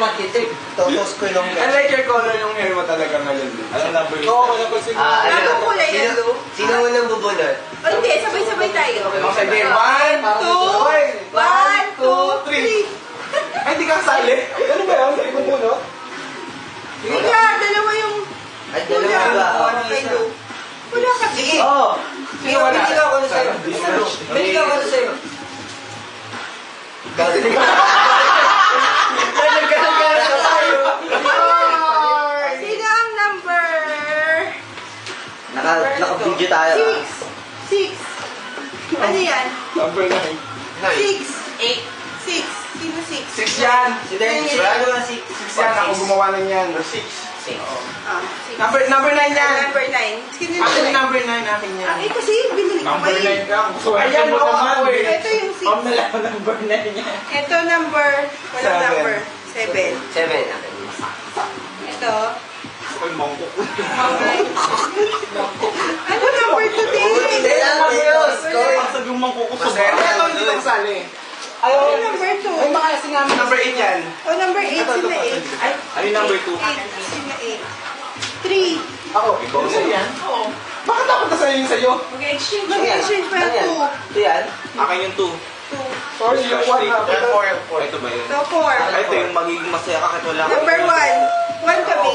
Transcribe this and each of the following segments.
matitik. Totos ko yung... I like your color yung hair mo talaga ngayon. Ano number yun? Oo, wala pa siguro. Anong kulay yan, Lu? Sino unang bubunot? Hindi, sabay-sabay tayo. Sige, 1, 2, 3. Ay, di ka kasali. Ano ba yun? Hindi bubunot? Hindi ka, dalawa yung... Ay, dalawa ba? Wala ka. Sige. Oo. Sige, hindi ka ako na sa'yo. Hindi ka ako na sa'yo. Gagawin ka. Nagkakaroon ka tayo. Sino ang number? Naka-video tayo. 6. Ano yan? Number 9. 6. 6. Sino 6? 6 yan. Si Dennis, ano nga 6? 6 yan. Ako gumawa ng yan. 6. Number 9 yan. Number 9. Sino Actually, yung number 9 akin yan. eh, kasi binili ko Number pa 9 ka. Ayan mo ako eh. Ito yung 6. Pamela ko number 9 yan. Ito number. Walang number. 7. 7. Ito. Ay, mangkok. Ano number 2 din? Hindi lang, Dios. Pasag yung mangkok ko sa bar. Ito, hindi lang sali. Ano number 2? Ay, baka kasi namin number 8 yan. Oh, number 8. Sino 8? Ay, Ano yung number 2? Sino 8? 3. Ako. Ikaw sa'yo yan? Oo. Bakit dapat na sa'yo yung sa'yo? Mag-exchange. Mag-exchange pa yung 2. Ito yan? Akin yung 2. Sorry, yung 1 na. Ito ba yun? So, 4. Ito yung magiging masaya ka kahit wala. Number 1. 1 kami.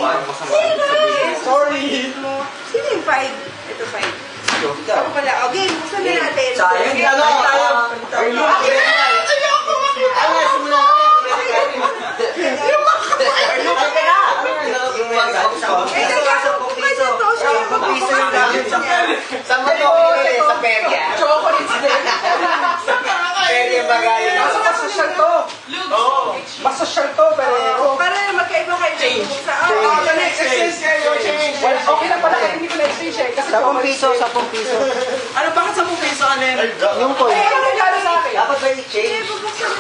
Sorry. Sino yung 5? Ito 5. Ako pala. Okay, buksan na natin. Sayang, ano tayo? Ay, look. Ano, simula ka yung mga sa matokili, sa perya. Chocolates din. Perya bagay. Mas social to. Mas social to, pero... Para na magkaiba kayo. Change. Exchange kayo, change. Well, okay na pala kahit hindi ko na-exchange eh. Kasi 10 piso, 10 piso. ano, bakit 10 piso? Ano yun? Yung coin. Eh, ano regalo sa akin? Dapat ba i-change? Buksan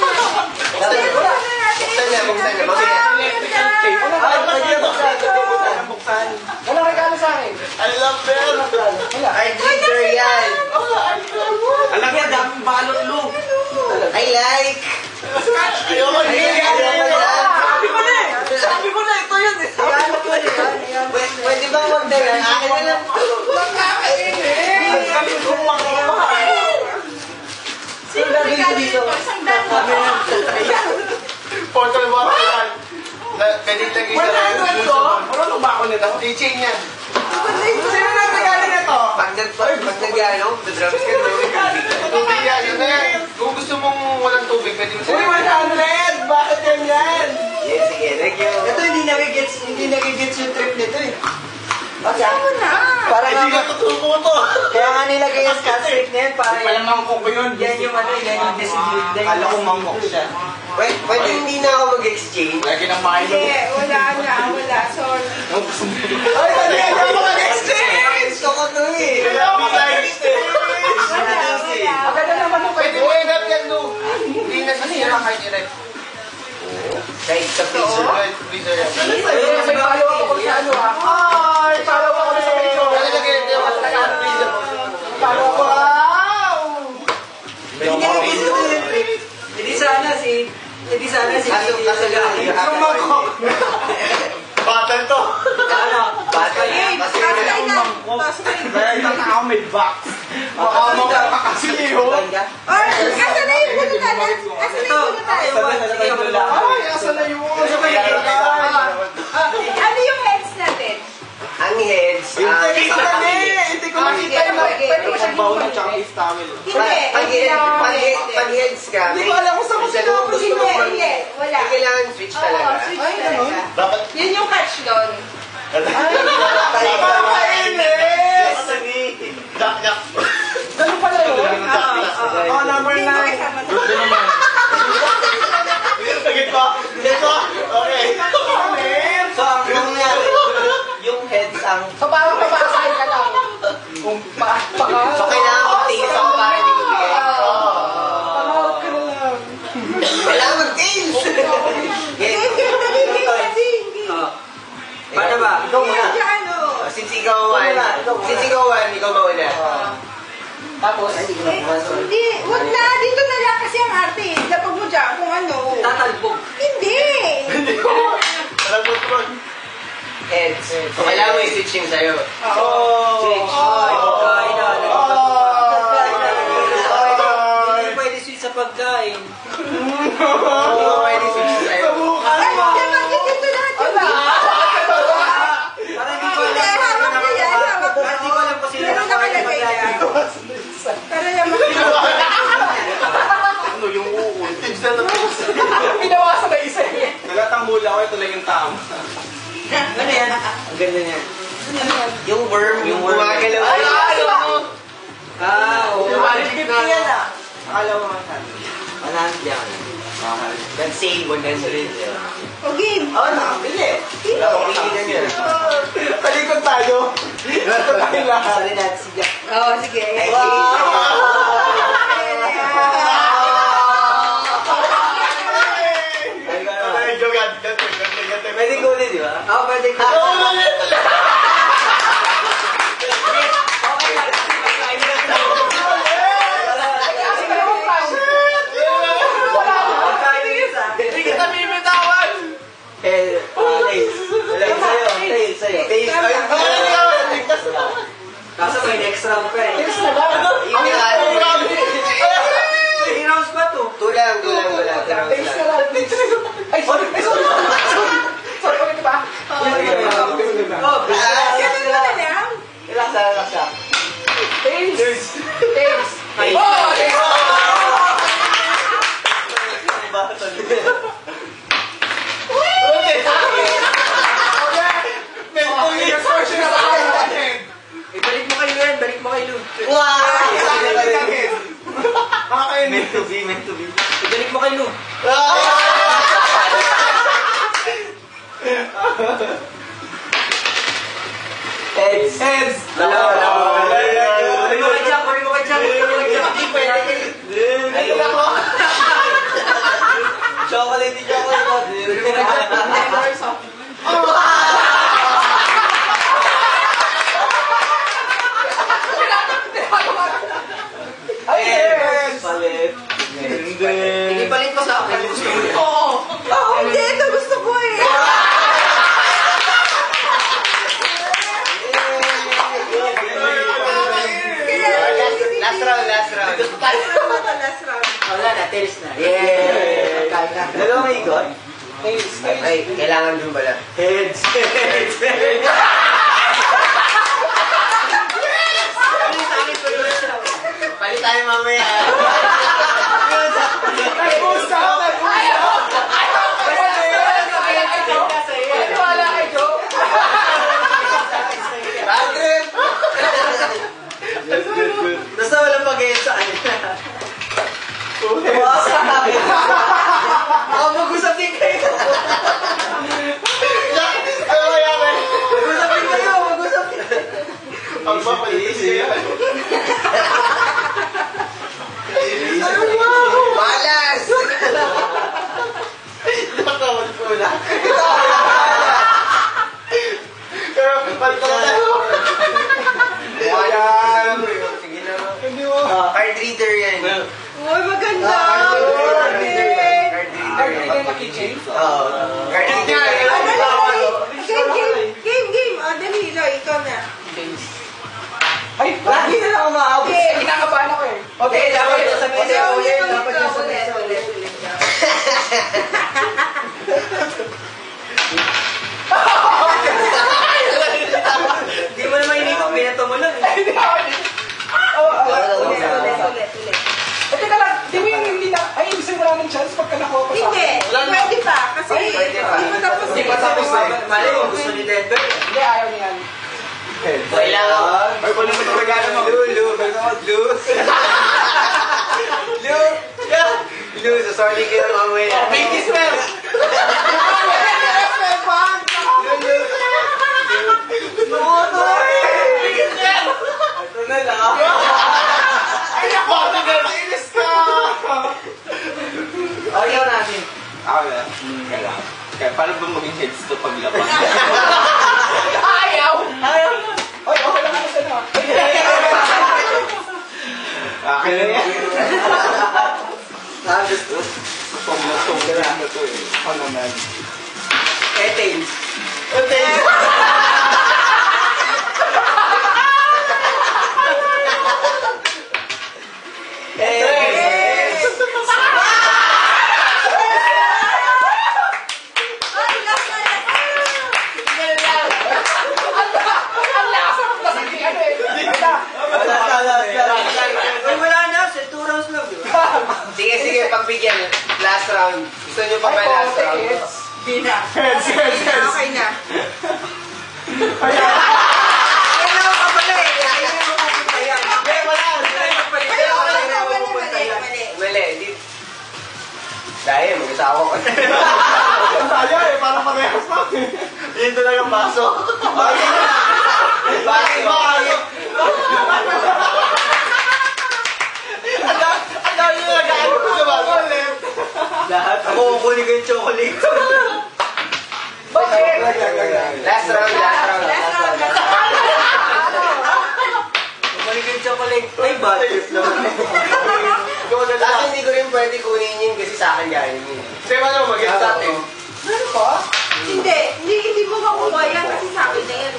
na. Buksan na. Electrical tape. Ay, pwede yung buksan. Buksan. Walang regalo sa akin. I love them. Wala. Ay, glitter yan. Alam niya, daming balot, Lu. I like. Ayoko Sabi ko na, ito yun eh. Pwede bang wag na yan? Akin na lang. Sino gagawin ko dito? Portal ba yan? Pwede lagay sa Wala to? Marunong ba ako nito? keychain yan. Sino nagregalo nito? Pag nagyano, the-drums ka na. Tubig yan. Yun na yan. Kung gusto mong walang tubig, pwede mo Uy, 100! Bakit ganyan? Yes, sige, thank you. Ito hindi nagigets yung trip nito eh. Ano na? Para Hindi nga, na tutubo to. kaya nga nilagay yung scotch tape na yan para Walang mangkok ko yun. yan yung ano, yan yung designate. Kala ko mangkok siya. Pwede hindi na ako mag-exchange. Lagi ng Milo. Hindi, wala na. Wala. Sorry. Ay, hindi ako mag-exchange! Gusto ko to eh. Kaya mag-exchange. Wala. Maganda naman yung Pwede mo i-rep yan, Lu. Hindi na sisira kahit i-rep. Kahit sa freezer. Freezer yan. May follow ako sa ano ah. Ay, follow ako sa picture. Lalagay niya ako sa freezer. Follow ako. Wow! Hindi sana si Yung mangkok. Battle to. Okay, Kasi pass na na. mangkok. Pass na na. Meron na ako may box. Baka makakasiliho. Or, asa na yung puno tayo? Asa na yung puno tayo? Ay, asa na yun? Ano yung heads natin? ang heads. Hindi ko nakita yung pwede ko siyang baon at saka face towel. Pag heads ka, Hindi ko alam kung saan ko sinapos Hindi, ito. hindi. Wala. kailangan switch talaga. Switch Ay, ganun? talaga. Dapat Yun yung catch doon. Nakakainis! Jack. Ganun pala yun? Oh, number 9. Sagit pa. Okay. So, ang nangyari, yung heads ang... So, parang papasahin ka lang. Kung So, kailangan ko tingin ako para hindi ko bigay. Panood ka na lang. Kailangan mag-tails! Paano ba? Ikaw muna. Since ikaw one, ikaw mauna. Tapos, Hindi, wag na. Dito na lang kasi ang arte. Lapag mo dyan kung ano. Tatalbog. Hindi. Heads. Kailangan mo i-switch yung sa'yo. Switch. Pagkain na. Hindi pwede switch sa pagkain. Hindi mo pwede switch yung sa'yo. Ay, bakit ito lahat yung Parang hindi ko Hindi, alam. hawak niya yan. Hawak mo. Hindi ko alam kung sino Meron nakalagay yan. Para naman. Ano yung uun? Tips na tapos. Pinawasan na isa eh. Nalatang hula ko, ito lang yung tama. Ano yan? Ang ganda niya. Yung worm. Gumagalaw. Oo. Akala mo man. 100 yan. Then say 100. O, game. Nakapili. Wala akong pilihan yan. Talikod tayo. Ito tayo lahat. Sali natin si Jack. Oo, sige. Pwede ko ulit, di ba? Oo, pwede ko. Kaso may next round pa eh. Three rounds ba to? Tulang. Ay, sorry. Sorry, ulit ba? Oh, Ganun mo na lang. relax. Tails. Ay. Balik mo kay Lu. Wow! Meant to be. Balik mo kay Lu. Heads. Wala. Balik mo kay Jack. Hindi pwede. Ayun ako. Chocolate. Balik mo kay Jack. Palit. Ipalit mo sa akin. Oo, hindi. Ito gusto ko eh. Last round. Last round. Wala na, tails na. Yeah! Kain na. Dalawang ikot? Tails. Ay, kailangan dun pala. Heads! Palit tayo mamaya. Basta walang pag-end sa kanila. Mag-usap din kayo. Mag-usap din kayo. Ang mapalis yan. Malas! Nakawal ko na. Pero, palit ko na. Ayan. Sige na. Hindi mo. Card reader yan. Uy, maganda. Card reader yan. Card reader yan. Oo. Card reader yan. Game. O, dali, Loy, ikaw na. Ay, lagi na lang umaabot. Okay. Kinakabahan ako eh. Okay, dapat yung sabihin Ulit, sa'yo. ulit. Hindi mo naman initok, pinato mo lang. Ulit. Eh, teka lang, di mo yung hindi na, ay, ibig sabihin wala ng chance pagka nakuha pa sa Hindi, akin. pwede pa. Kasi Pwede pa. hindi pa tapos Hindi pa tapos eh. Mali mo, gusto ni Denver. Hindi, ayaw niyan. Kailangan. Ay, wala mo yung regalo mo. Lu, sorry kayo mamaya. Make this well! Ito na lang. Ay, ako! Nag-inis ka! Ayaw natin. Ako na. Kaya paano ba maging heads to paglapag? Ayaw! Oy, okay lang ako sa'yo. Akin na yan. Gusto. Paglatong na to eh. Ako naman. Tails. Okay. Hindi na. Heads. Okay na. Ayan. Kaya naman ka pala eh. Kaya naman pupunta yan. Mali. Dahil, mag-asawa ko. Ang tayo eh, parang parehas pa. Yun talagang baso. Bakit? Ang dami nyo nag-aano ko sa baso. Lahat. Ako kukunin ko yung chocolate. Bakit? Last round. Last round. Kukunin ko yung chocolate. Ay, bad trip naman. Tapos hindi ko rin pwede kunin yun kasi sa akin galing yun. Kasi ano, mag-get sa atin. Meron pa? Hindi mo makuha yan kasi sa akin na yan.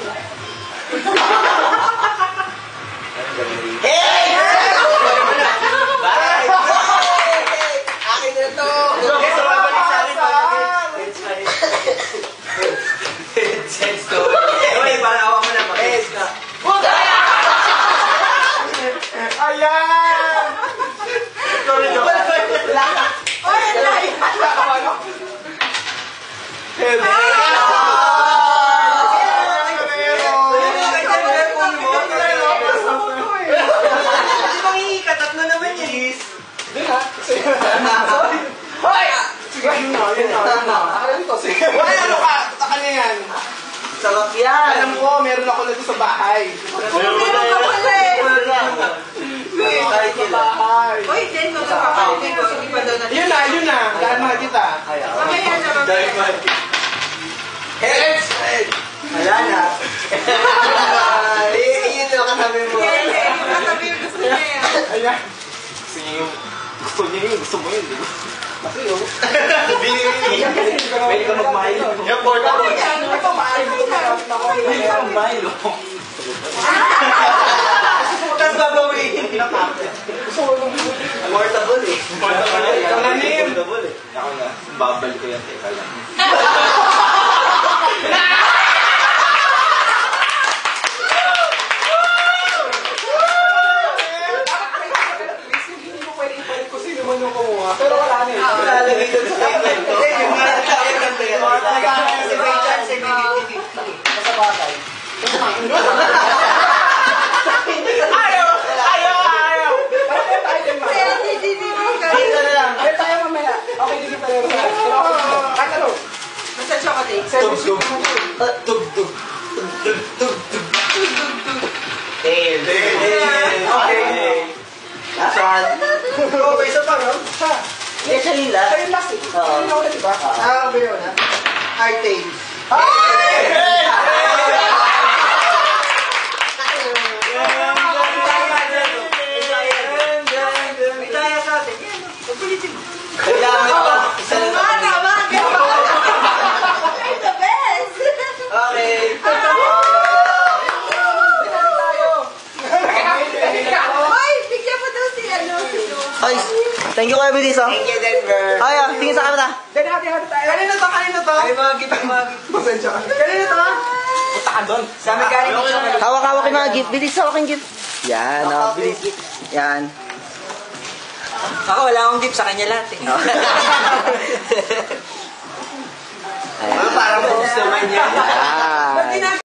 Hey! Bye! Akin na to! Okay, so babalik sa akin para heads to. Okay, para awa mo na mag-heads ka. Puta! Ayan! Sorry, joke. Oy, ang layo. Heads. Hindi bang iika? Tatlo naman yun. Hoy! Sige, yun na. Akin to, sige. Hoy, ano ka? Saan niya yan? Sarap yan. Alam ko, meron ako na sa bahay. Meron ka pala eh. Kahit Sa yun. bahay. Uy, din mo kapatid ko. Hindi pa daw na. Yun na. Dahil mahal kita. Mamaya na, mamaya. Heads! Wala na. Yun yung katabi mo. Hindi, katabi yung gusto niya yan. Ayan. Gusto mo yun, di ba? Kasi yun. Pwede ka mag-Milo. Yung portable. Ano ito, maaari mo Pwede ka mag-Milo. Tapos babawiin. Gusto ko nung Portable eh. Kalalim. Portable eh. Ako na. Babalik ko yan. Teka lang. Hindi mo pwede ipalit ko sino man yung kumuha. Pero wala na eh. Lalagay doon sa statement ko. Hindi, yung mga nagsabi ng tayo. Si May Chance, may 50-50. Sa batay. Ayaw! Bakit tayo din Kaya hindi mo Dito na lang. Ayaw tayo mamaya. Okay, hindi pa rin sa kahit ano. Basta chocolate. Service yung mga Tug. Tail. Okay. Nasaan? Okay, isa pa, no? Ha? Yes, siya nila. Kayo last eh. Oo. Kayo na ulit, diba? Ah, ba yun, ha? Artane. May taya sa atin. Yan. Pagpulitin mo. Kailangan pa. Isa lang. Tama. You're the best. Okay. Hoy, bigyan mo daw si ano. Ay, thank you Kuya Bilis, oh. Thank you, Denver. Ay, tingin sa camera. Hati-hati tayo. Kanino to? Ay, mga gift. Pasensya ka. Kanino to? Punta ka doon. Sa amin galing yung chocolate. Hawak-hawak yung mga gift. Bilis, hawak yung gift. Yan, oh, bilis. Yan. Ako, wala akong gift sa kanya lahat eh.